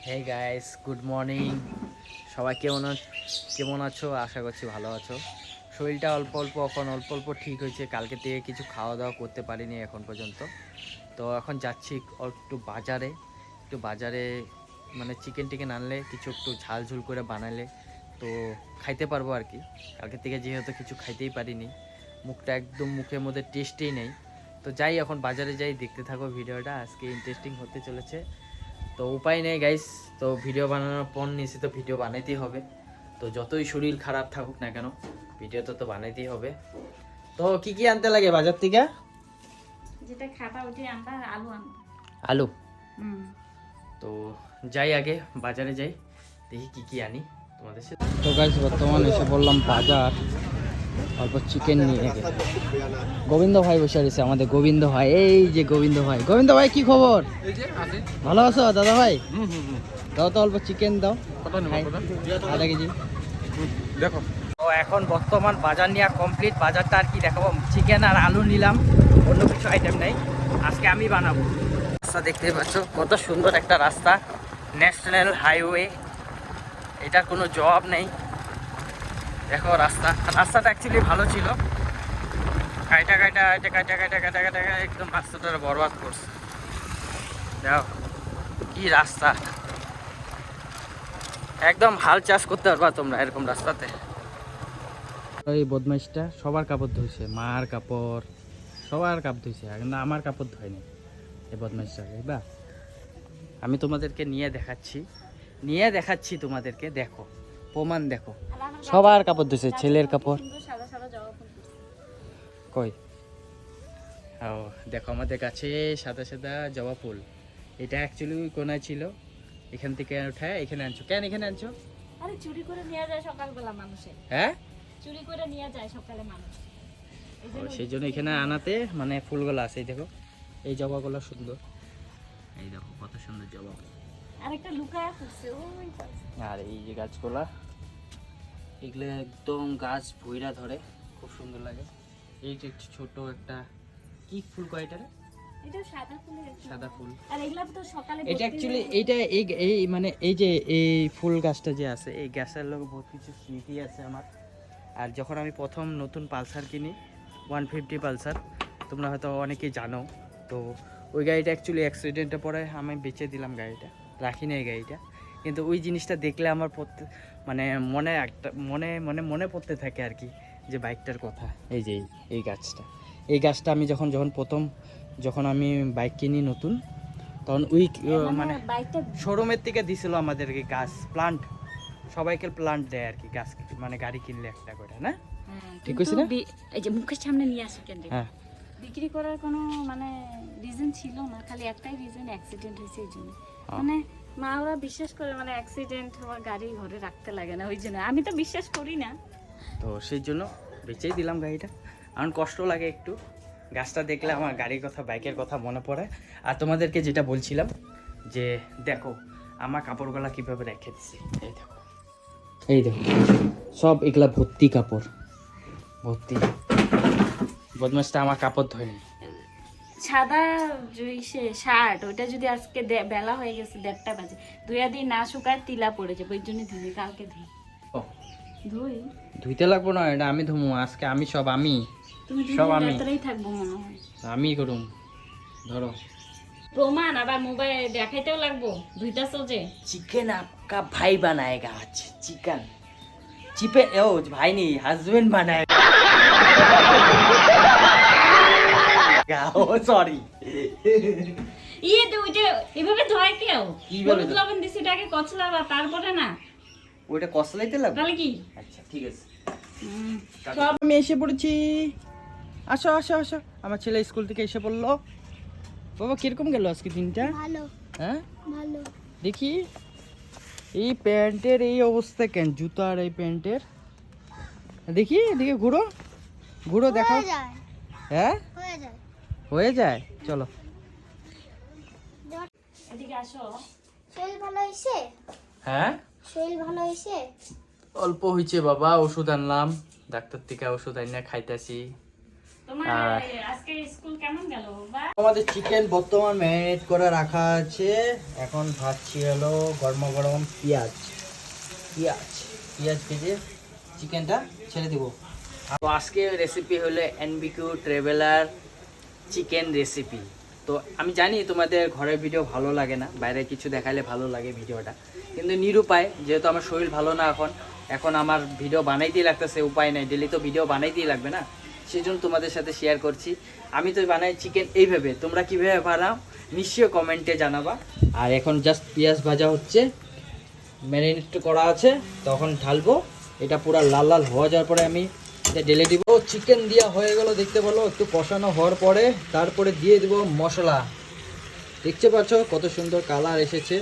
Hey guys, good morning. সবাই কেমন আছো? আশা করছি ভালো আছো। শরীরটা অল্প অল্প ঠিক হয়েছে। কালকে থেকে কিছু খাওয়া দাওয়া করতে পারিনি এখন পর্যন্ত। তো এখন যাচ্ছি একটু বাজারে মানে চিকেন আনলে কিছু একটু ঝাল করে বানালে তো খাইতে পারবো আর কি। কালকে থেকে যেহেতু কিছু খাইতেই পারিনি, মুখটা একদম মুখের মধ্যে টেস্টেই নেই। তো যাই, এখন বাজারে যাই, দেখতে থাকো ভিডিওটা, আজকে ইন্টারেস্টিং হতে চলেছে। তো উপায় নেই গাইস, তো ভিডিও বানানোর পর নিয়েছি তো ভিডিও বানাইতেই হবে। তো যতই শরীর খারাপ থাকুক না কেন, ভিডিও তো বানাইতেই হবে। তো কি আনতে লাগে বাজার থেকে? যেটা খাবা ওইটাই আমরা আলু আনবো। আলু। তো যাই, আগে বাজারে যাই, দেখি কি আনি তোমাদের সাথে। তো গাইস, বর্তমানে এসে বললাম বাজার, অল্প চিকেন নিয়ে গে। গোবিন্দ ভাই বসে রয়েছে, আমাদের গোবিন্দ ভাই। এই যে গোবিন্দ ভাই কি খবর? ভালো আছো দাদা ভাই? দাও তো অল্প চিকেন দাও, আধা কেজি দেখো। তো এখন বর্তমান বাজার নেওয়া কমপ্লিট। বাজারটা আর কি দেখাবো, চিকেন আর আলু নিলাম, অন্য কিছু আইটেম নেই, আজকে আমি বানাবো। রাস্তা দেখতে পাচ্ছ, কত সুন্দর একটা রাস্তা, ন্যাশনাল হাইওয়ে, এটার কোনো জবাব নেই। দেখো রাস্তাটা অ্যাকচুয়ালি ভালো ছিল, কাইটা একদম রাস্তাটা বরবাদ করছে। দেখো কি রাস্তা, একদম হাল চাষ করতে পারবা তোমরা এরকম রাস্তাতে। এই বদমাইশটা সবার কাপড় ধুইছে, মার কাপড়, সবার কাপড় ধুইছে, কিন্তু আমার কাপড় ধোয়নি এই বদমাইশটাকে। বা আমি তোমাদেরকে নিয়ে দেখাচ্ছি তোমাদেরকে, দেখো প্রমাণ দেখো, সবার কাপড় ধুইছে, ছেলের কাপড় কই। ও দেখো, আমাদের কাছে সাদা সাদা জবা ফুল, এটা অ্যাকচুয়ালি ওই কোনায় ছিল, এখান থেকে উঠায় এখানে আনছো। কেন এখানে আনছো? আরে চুরি করে নিয়ে যায় সকালবেলা মানুষে। হ্যাঁ, চুরি করে নিয়ে যায় সকালে মানুষ, সেই জন্য এখানে আনাতে মানে ফুলগুলো আছে। এই দেখো, এই জবাগুলো সুন্দর, এই দেখো কত সুন্দর জবা। আরেকটা লুকায় ফুটছে ওই পাশে। আর এই যে গাছগুলা, এগুলো একদম গাছ ভুইরা ধরে, খুব সুন্দর লাগে। এই যে ছোট একটা কি ফুল কয় এটা? এটা সাদা ফুলের, সাদা ফুল। আর এগুলা তো সকালে এটা অ্যাকচুয়ালি এই মানে এই যে এই ফুল গাছটা যে আছে, এই গাছের লোক বহুত কিছু স্মৃতি আছে আমার। আর যখন আমি প্রথম নতুন পালসার কিনি, 150 পালসার, তোমরা হয়তো অনেকেই জানো, তো ওই গাড়িটা অ্যাকচুয়ালি অ্যাক্সিডেন্টে পড়ে আমি বেচে দিলাম গাড়িটা, রাখি না এই গাড়িটা। কিন্তু ওই জিনিসটা দেখলে আমার মানে মনে পড়তে থাকে আর কি, যে বাইকটার কথা। এই যে এই গাছটা আমি যখন আমি বাইক কিনি নতুন, তখন ওই মানে শোরুমের থেকে দিছিল আমাদেরকে গাছ প্লান্ট, সবাইকে প্লান্ট দেয় আর কি, গাছ মানে গাড়ি কিনলে একটা করে, না ঠিক আছে না? এই যে মুখের সামনে নিয়ে আসি কেন, হ্যাঁ, বিক্রি করার কোনো মানে রিজন ছিল না, খালি একটাই রিজন, অ্যাক্সিডেন্ট হয়েছে এই জন্য। মানে মা ওরা বিশ্বাস করে মানে অ্যাক্সিডেন্ট হওয়ার গাড়ি ঘরে রাখতে লাগে না, ওই জন্য। আমি তো বিশ্বাস করি না, তো সেই জন্য বেচেই দিলাম গাড়িটা। আমার কষ্ট লাগে একটু, গাছটা দেখলে আমার গাড়ির কথা, বাইকের কথা মনে পড়ে। আর তোমাদেরকে যেটা বলছিলাম, যে দেখো আমার কাপড়গুলা কিভাবে রেখে দিছি, এই দেখো সব এগুলা ভর্তি কাপড়, ভর্তি। বদমাসটা আমার কাপড় ধোয়নি। সাদা শার্ট, ওইটা যদি আজকে বেলা হয়ে গেছে 1:30 বাজে, 2 দিন না শুকায় তিলা পড়ে যাবে, ওই জন্য ধুই, কালকে ধুইতে লাগবো না, এটা আমি ধুমু আজকে, আমি তুমি সব আমি থাকবো মনে হয়, আমি করুম। ধরো প্রমাণ, আবার মোবাইল দেখাইতেও লাগবো, ধুইতাছো যে। चिकन आपका भाई बनाएगा आज, चिकन चिपे ओ भाई नहीं, हस्बैंड बनाएगा। ও সরি, ইয়ে তো ওইটা এভাবে ধয় কেউ? হলুদ লবণ দিছি, এটাকে কচলাবা, তারপরে না ওইটা কসলাইতে লাগবে তাহলে কি? আচ্ছা ঠিক আছে। সব আমি এসে পড়েছি, আসো আসো আসো। আমার ছেলে স্কুল থেকে এসে পড়লো। বাবা কিরকম গেল আজকে দিনটা? ভালো হ্যাঁ ভালো। দেখি এই প্যান্টের এই অবস্থা কেন, জুতার এই প্যান্টের, দেখি এদিকে ঘুরো ঘুরো, দেখাও। হয়ে যায় হ্যাঁ হয়ে যায়। হয়ে যায়, চলো। এদিকে আসো। শরীর ভালো হয়েছে? হ্যাঁ শরীর ভালো হয়েছে? অল্প হয়েছে বাবা, ওষুধ আনলাম ডাক্তার থেকে, ওষুধ আনিয়ে খাইতেছি। তোমার আর- আজকে স্কুল কেমন গেল বা? আমাদের চিকেন বর্তমান ম্যারিনেট করে রাখা আছে। এখন ভাজছি হলো গরম গরম পেঁয়াজ ভেজে চিকেনটা ছেড়ে দিব। তো আজকে রেসিপি হলো এনবিকিউ ট্রাভেলার চিকেন রেসিপি। তো আমি জানি তোমাদের ঘরের ভিডিও ভালো লাগে না, বাইরে কিছু দেখালে ভালো লাগে ভিডিওটা, কিন্তু নিরুপায়, যেহেতু আমার শরীর ভালো না এখন আমার ভিডিও বানাইতেই লাগতেছে, উপায় নাই, ডেলি তো ভিডিও বানাইতেই লাগবে না, সেই জন্য তোমাদের সাথে শেয়ার করছি। আমি তো বানাই চিকেন এইভাবে, তোমরা কীভাবে বানাও নিশ্চয়ই কমেন্টে জানাবা। আর এখন জাস্ট পেঁয়াজ ভাজা হচ্ছে, ম্যারিনেট করা আছে, তখন ঢালবো। এটা পুরো লাল লাল হয়ে যাওয়ার পরে আমি এটা ঢেলে দিব। চিকেন দেওয়া হয়ে গেল, দেখতে পেলো, একটু কষানো হওয়ার পরে তারপরে দিয়ে দিব মশলা। দেখতে পাচ্ছ কত সুন্দর কালার এসেছে।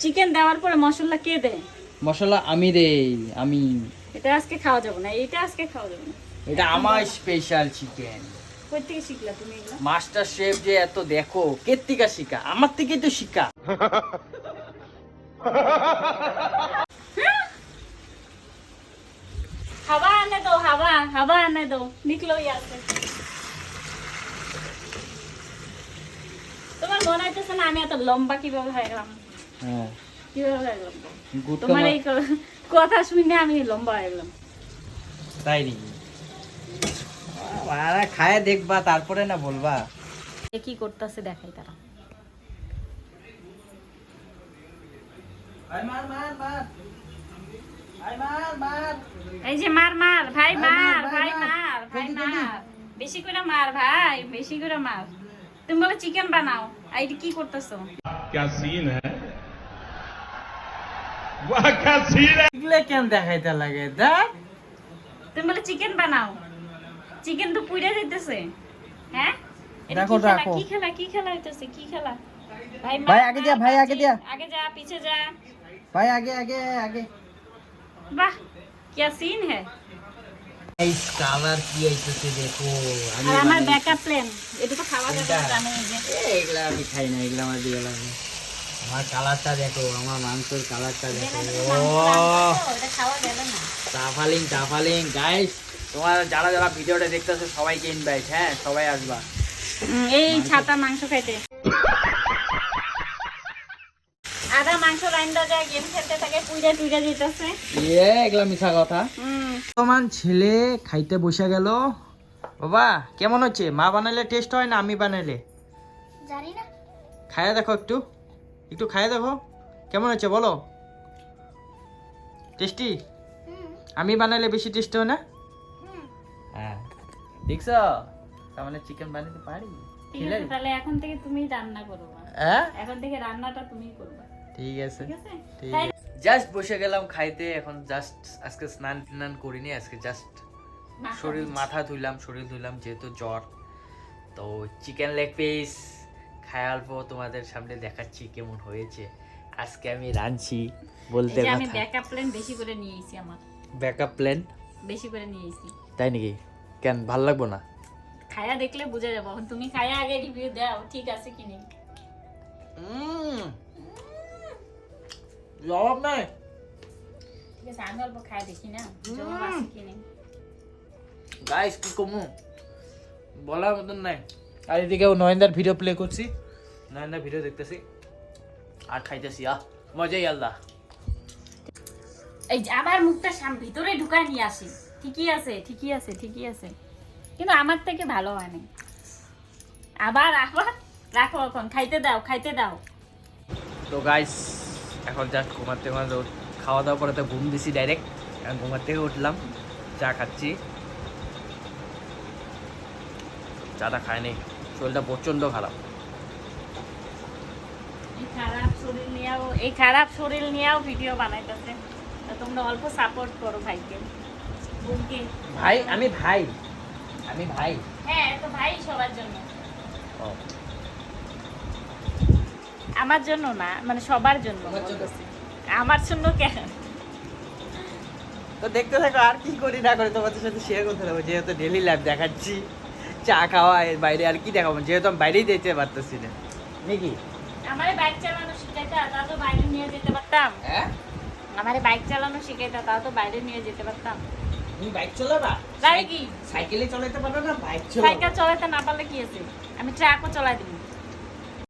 চিকেন দেওয়ার পরে মশলা কে দেয়? মশলা আমি দেই, আমি। এটা আজকে খাওয়া যাবে না, এটা আজকে খাওয়া যাবে না। এটা আমার স্পেশাল চিকেন। কই থেকে শিখলা তুমি এগুলো? মাস্টার শেফ যে এত দেখো, কে থেকে শিখা? আমার থেকেই তো শিখা। হাওয়া আনে দো, হাওয়া আনে দো, নিকলো यहाँ से। তোমার মনে হইতেছে না আমি এত লম্বা কিভাবে হয়ে গেলাম? হ্যাঁ, কিভাবে হয়ে গেলাম? গুটকা তোমার এই কথা শুনে আমি লম্বা হয়ে গেলাম। তাই নি? আরে খায় দেখবা, তারপরে না বলবা। এ কি করতেছে দেখাই তারা। এই যে মার মার ভাই, মার ভাই, মার ভাই, মার বেশি করে মার ভাই, বেশি করে মার। তুমি বলে চিকেন বানাও, আর এটা কি করতেছো? क्या सीन है वाह क्या सीन है এগুলো কেন দেখাইতে লাগে? দেখ, তুমি বলে চিকেন বানাও, চিকেন তো পুড়ে যাইতেছে। হ্যাঁ, এটা রাখো, কি খেলা? রাখো। কি খেলা, কি খেলা হইতেছে, কি খেলা? ভাই ভাই, মার, আগে দিয়া, মার, ভাই, মার, আগে দিয়া। আগে যা, পিছে যা। ভাই আগে আগে আগে। বাহ, क्या सीन है। এই কালার কি আইতেছে দেখো। আমি আর আমার বানাইছি। ব্যাকআপ প্ল্যান, এটা তো খাওয়া যাবে না, এটা? জানো এই যে। এগুলা আমি খাই না, এগুলা আমার দিয়ে লাগে। আমার কালারটা দেখো, আমার মাংসের কালারটা দেখো। এটা খাওয়া গেল না। টাফালিং গাইস, তোমার যারা যারা ভিডিওটা দেখতেছো সবাইকে ইনভাইট, হ্যাঁ সবাই আসবা। এই ছাতা মাংস খাইতে। আদা মাংস রাইন্দা যায়, গেম খেলতে থাকে, পুইরা টুইরা যেতেছে। এগুলা মিছা কথা। বর্তমান ছেলে খাইতে বসে গেল। বাবা কেমন হচ্ছে? মা বানাইলে টেস্ট হয় না আমি বানাইলে? জানি না। খাইয়া দেখো, একটু একটু খাইয়া দেখো কেমন হচ্ছে বলো। টেস্টি? হুম আমি বানাইলে বেশি টেস্টি হয় না? হুম। হ্যাঁ, দেখছ, তার মানে চিকেন বানাতে পারি। ঠিক আছে, তাহলে এখন থেকে তুমি রান্না করবা। হ্যাঁ, এখন থেকে রান্নাটা তুমি করবা, ঠিক আছে। ঠিক আছে? ঠিক আছে। জাস্ট বসে গেলাম খাইতে, এখন জাস্ট আজকে স্নান টান করিনি, আজকে জাস্ট মাথা ধুইলাম, শরীর ধুইলাম, যেহেতু জ্বর। তো চিকেন লেগ পিস খাই অল্প, তোমাদের সামনে দেখাচ্ছি কেমন হয়েছে। আজকে আমি রাঁধছি বলতে এই যে আমি কথা। ব্যাকআপ প্ল্যান বেশি করে নিয়ে এসেছি, আমার ব্যাকআপ প্ল্যান? বেশি করে নিয়ে এসেছি। তাই নাকি? কেন, ভাল লাগবো না? খায়া দেখলে বুঝে যাবো। এখন তুমি খায়া আগে রিভিউ দাও ঠিক আছে কি নেই। জবাব নাই। ঠিক আছে, আমি অল্প খায়া দেখি না জবাব আছে কি নেই। গাইস কি কমু বলার মতন নাই। আর এদিকে নয়নদার ভিডিও প্লে করছি, নয়নদার ভিডিও দেখতেছি আর খাইতেছি। মজাই আল্লাহ। এই যে আবার মুখটা ভিতরে ঢুকায় নিয়ে আসি। ঠিকই আছে, ঠিকই আছে, ঠিকই আছে, কিন্তু আমার থেকে ভালো হয় না। আবার আবার রাখো, এখন খাইতে দাও, খাইতে দাও। তো গাইস এখন জাস্ট ঘুমাতে খাওয়া দাওয়া করে তো ঘুম দিছি ডাইরেক্ট। এখন ঘুমার থেকে উঠলাম, চা খাচ্ছি। চাটা খায়নি, শরীরটা প্রচণ্ড খারাপ। এই খারাপ শরীর নিয়েও ভিডিও বানাইতেছে। তো তোমরা অল্প সাপোর্ট করো ভাইকে, বোনকে। ভাই আমি ভাই, হ্যাঁ, তো ভাই সবার জন্য, ও আমার জন্য না, মানে সবার জন্য বলতেছি। আমার জন্য কেন? তো দেখতে থাকো, আর কি করি না করি তোমাদের সাথে শেয়ার করতে থাকবো। যেহেতু ডেলি লাইফ দেখাচ্ছি, চা খাওয়া, এর বাইরে আর কি দেখাবো, যেহেতু আমি বাইরেই যেতে পারতেছি না নাকি। আমারে বাইক চালানো শিখাইতা, তা তো বাইরে নিয়ে যেতে পারতাম। হ্যাঁ, আমারে বাইক চালানো শিখাইতা, তা তো বাইরে নিয়ে যেতে পারতাম। তুমি বাইক চালাবা? গাড়ি কি সাইকেলে চালাতে পারো না, বাইক চালাবা? সাইকেল চালাতে না পারলে কি আছে, আমি ট্রাকও চালাই দিব।